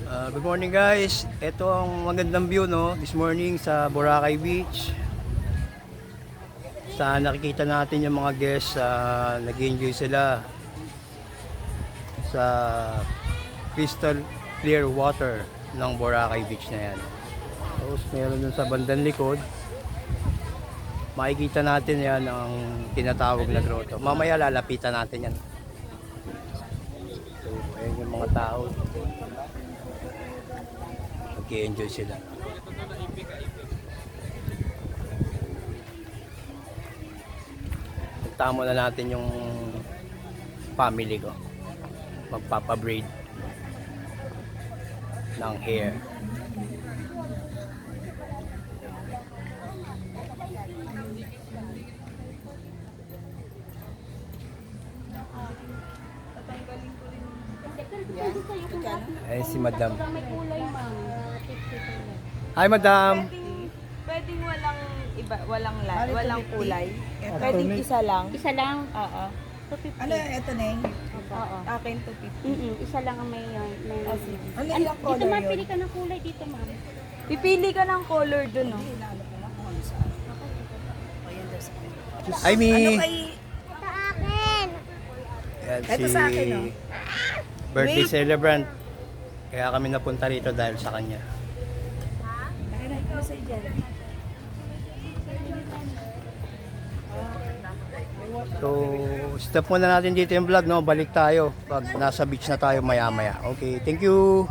Good morning guys. Ito ang magandang view no this morning sa Boracay Beach. Sa nakikita natin yung mga guests nag-enjoy sila sa crystal clear water ng Boracay Beach na yan. Tapos meron dun sa bandang likod. Makikita natin yan ang tinatawag na grotto. Mamaya lalapitan natin yan. So, ayan yung mga tao. Nag-enjoy sila. Tama na natin yung family ko. Magpapabraid ng hair. Ay si Madam. Hi Madam. Pwedeng walang iba, walang kulay. Pwedeng isa lang. Isa lang. Oo. 250. Ano, ito na yung Oo. Akin 250. Isa lang ang may Sige. ano Ano, ilang color dito ma'am, yun? pili ka ng kulay dito ma'am. Pipili ka ng color dun, no? Inaano ko na kung ano saan. Ayan, that's fine. Hi Mi. Ano kay... Yan, Ito sa akin, oh. Birthday Wait. celebrant. Kaya kami napunta rito dahil sa kanya. Akin na, ano sa'yo dyan? So, stop muna natin dito yung vlog, no? Balik tayo pag nasa beach na tayo maya-maya. Okay, thank you.